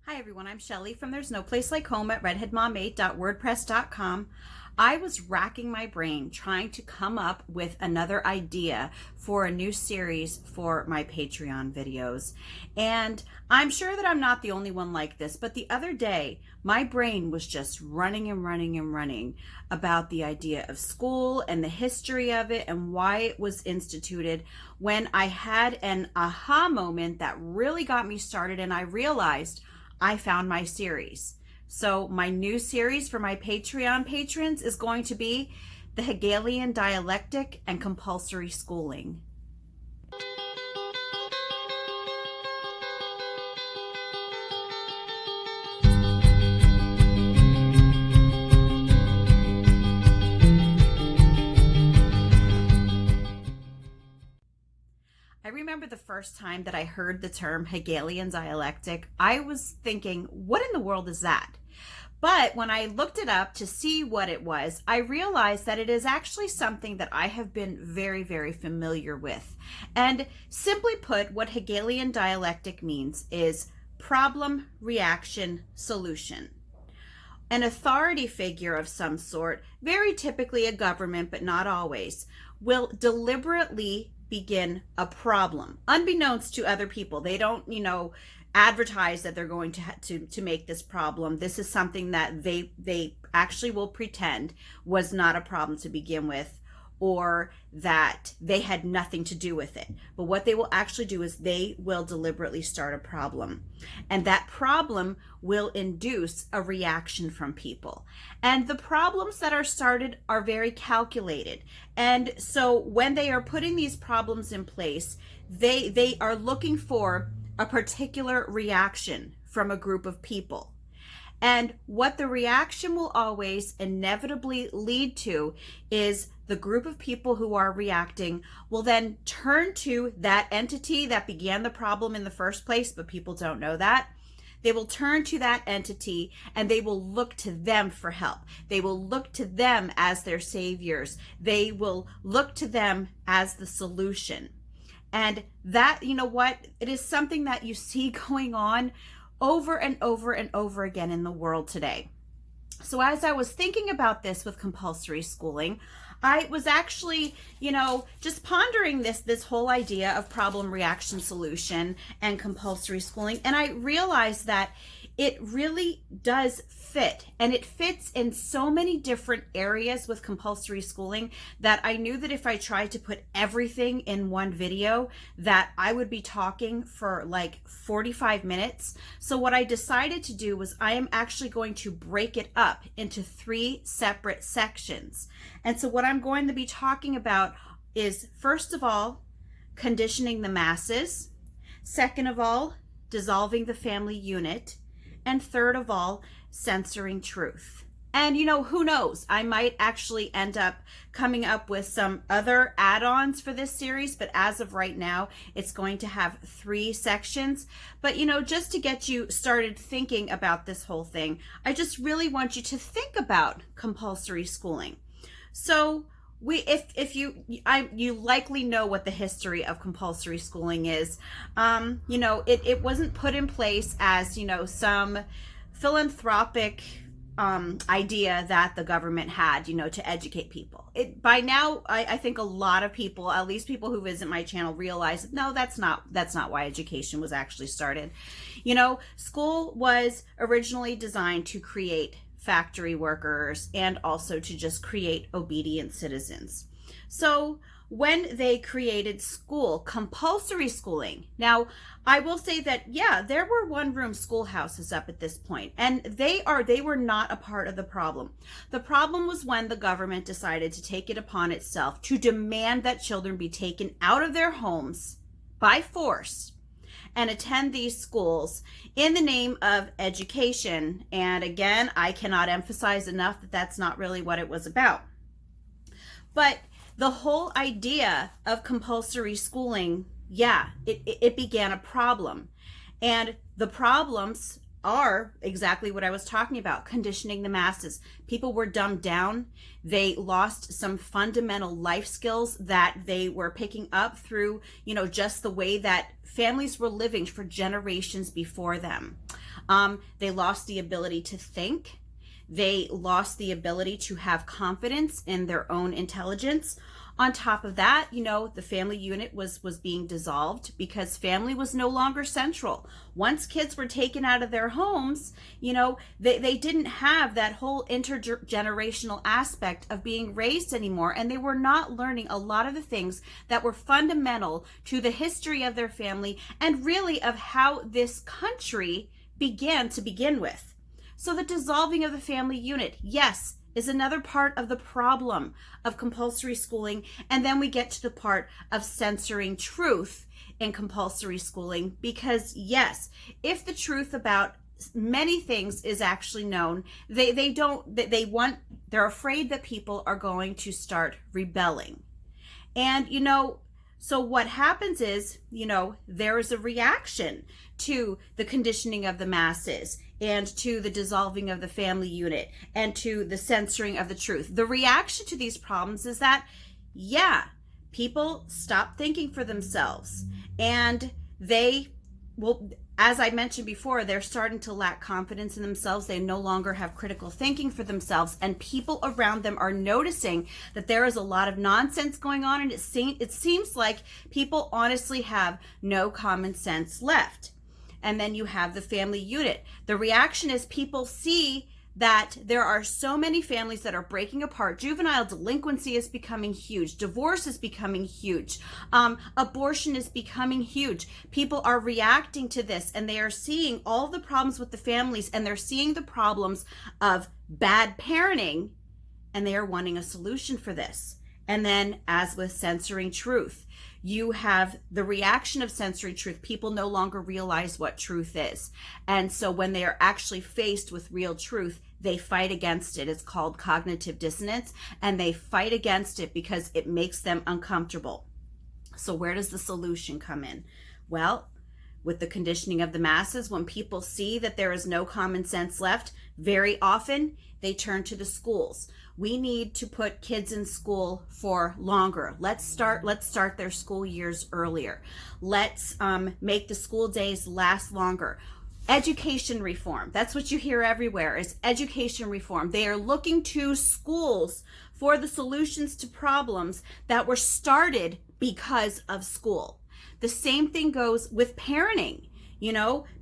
Hi everyone, I'm Shelly from There's No Place Like Home at redheadmom8.wordpress.com. I was racking my brain trying to come up with another idea for a new series for my Patreon videos. And I'm sure that I'm not the only one like this, but the other day, my brain was just running about the idea of school and the history of it and why it was instituted, when I had an aha moment that really got me started and I realized I found my series. So my new series for my Patreon patrons is going to be the Hegelian Dialectic and Compulsory Schooling. I remember the first time that I heard the term Hegelian dialectic, I was thinking, what in the world is that? But when I looked it up to see what it was, I realized that it is actually something that I have been very familiar with. And simply put, what Hegelian dialectic means is problem, reaction, solution. An authority figure of some sort, very typically a government, but not always, will deliberately begin a problem, unbeknownst to other people. They don't, advertise that they're going to make this problem. This is something that they actually will pretend was not a problem to begin with, or that they had nothing to do with it. But what they will actually do is they will deliberately start a problem. And that problem will induce a reaction from people. And the problems that are started are very calculated. And so when they are putting these problems in place, they are looking for a particular reaction from a group of people. And what the reaction will always inevitably lead to is the group of people who are reacting will then turn to that entity that began the problem in the first place, but people don't know that. They will turn to that entity and they will look to them for help. They will look to them as their saviors. They will look to them as the solution. And that, it is something that you see going on over and over again in the world today. So as I was thinking about this with compulsory schooling, I was actually, just pondering this whole idea of problem, reaction, solution, and compulsory schooling. And I realized that it really does fit, and it fits in so many different areas with compulsory schooling that I knew that if I tried to put everything in one video, that I would be talking for like 45 minutes. So what I decided to do was I am actually going to break it up into 3 separate sections. And so what I'm going to be talking about is, first of all, conditioning the masses. Second of all, dissolving the family unit. And third of all, censoring truth. And who knows, I might actually end up coming up with some other add-ons for this series, but as of right now, it's going to have 3 sections. But just to get you started thinking about this whole thing, I just really want you to think about compulsory schooling. So if you likely know what the history of compulsory schooling is. It wasn't put in place as some philanthropic idea that the government had, to educate people. By now, I think a lot of people, at least people who visit my channel, realize no, that's not why education was actually started. School was originally designed to create factory workers and also to just create obedient citizens. So when they created school, compulsory schooling, now I will say that, yeah, there were one-room schoolhouses up at this point, and they were not a part of the problem. The problem was when the government decided to take it upon itself to demand that children be taken out of their homes by force and attend these schools in the name of education. And again, I cannot emphasize enough that that's not really what it was about. But the whole idea of compulsory schooling, yeah, it began a problem. And the problems are exactly what I was talking about, conditioning the masses. People were dumbed down. They lost some fundamental life skills that they were picking up through, just the way that families were living for generations before them. They lost the ability to think. They lost the ability to have confidence in their own intelligence. On top of that, the family unit was being dissolved because family was no longer central. Once kids were taken out of their homes, they didn't have that whole intergenerational aspect of being raised anymore, and they were not learning a lot of the things that were fundamental to the history of their family and really of how this country began to begin with. So the dissolving of the family unit, yes, is another part of the problem of compulsory schooling. And then we get to the part of censoring truth in compulsory schooling, because yes, if the truth about many things is actually known, they're afraid that people are going to start rebelling. And so what happens is, there is a reaction to the conditioning of the masses and to the dissolving of the family unit and to the censoring of the truth. The reaction to these problems is that, people stop thinking for themselves, and they will, as I mentioned before, they're starting to lack confidence in themselves. They no longer have critical thinking for themselves, and people around them are noticing that there is a lot of nonsense going on, and it seems like people honestly have no common sense left. And then you have the family unit. The reaction is people see that there are so many families that are breaking apart. Juvenile delinquency is becoming huge. Divorce is becoming huge. Abortion is becoming huge. People are reacting to this, and they are seeing all the problems with the families, and they're seeing the problems of bad parenting, and they are wanting a solution for this. And then, as with censoring truth, you have the reaction of censoring truth. People no longer realize what truth is. And so when they are actually faced with real truth, they fight against it. It's called cognitive dissonance, and they fight against it because it makes them uncomfortable. So where does the solution come in? Well, with the conditioning of the masses, when people see that there is no common sense left, very often they turn to the schools. We need to put kids in school for longer. Let's start their school years earlier. Let's make the school days last longer. Education reform. That's what you hear everywhere, is education reform. They are looking to schools for the solutions to problems that were started because of school. The same thing goes with parenting.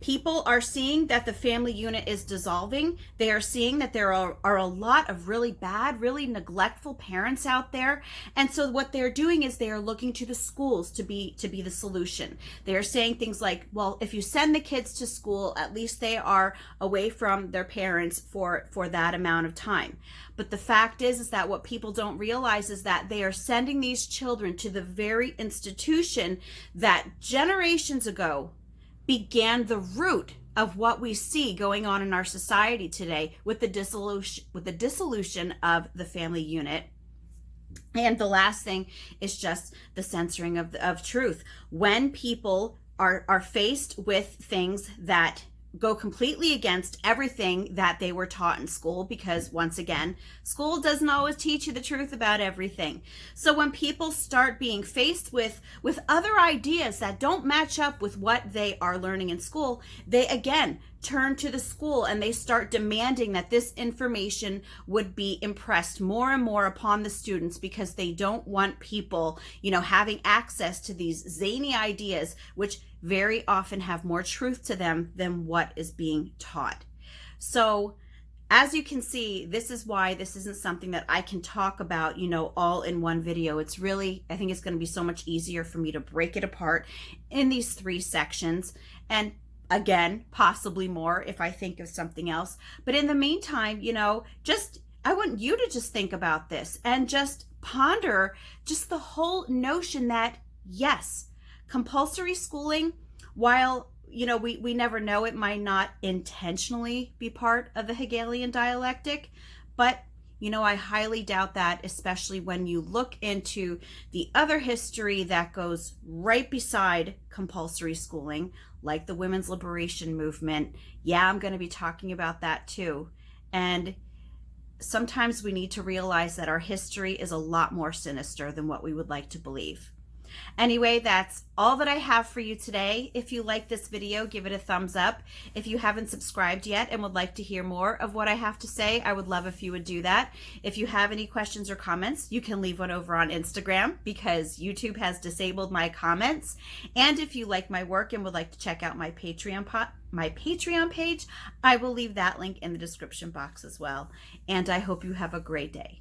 People are seeing that the family unit is dissolving. They are seeing that there are a lot of really bad, really neglectful parents out there. And so what they're doing is they are looking to the schools to be the solution. They are saying things like, well, if you send the kids to school, at least they are away from their parents for that amount of time. But the fact is that what people don't realize is that they are sending these children to the very institution that generations ago began the root of what we see going on in our society today with the dissolution of the family unit. And the last thing is just the censoring of truth. When people are faced with things that go completely against everything that they were taught in school, because once again, school doesn't always teach you the truth about everything. So when people start being faced with other ideas that don't match up with what they are learning in school, they again turn to the school and they start demanding that this information would be impressed more and more upon the students, because they don't want people, having access to these zany ideas, which very often have more truth to them than what is being taught. So as you can see, this is why this isn't something that I can talk about, all in one video. It's really, I think it's going to be so much easier for me to break it apart in these 3 sections. And again, possibly more if I think of something else. But in the meantime, I want you to just think about this and just ponder just the whole notion that, yes, compulsory schooling, while, we never know, it might not intentionally be part of the Hegelian dialectic, but, I highly doubt that, especially when you look into the other history that goes right beside compulsory schooling, like the women's liberation movement. Yeah, I'm going to be talking about that too. And sometimes we need to realize that our history is a lot more sinister than what we would like to believe. Anyway, that's all that I have for you today. If you like this video, give it a thumbs up. If you haven't subscribed yet and would like to hear more of what I have to say, I would love if you would do that. If you have any questions or comments, you can leave one over on Instagram because YouTube has disabled my comments. And if you like my work and would like to check out my Patreon page, I will leave that link in the description box as well. And I hope you have a great day.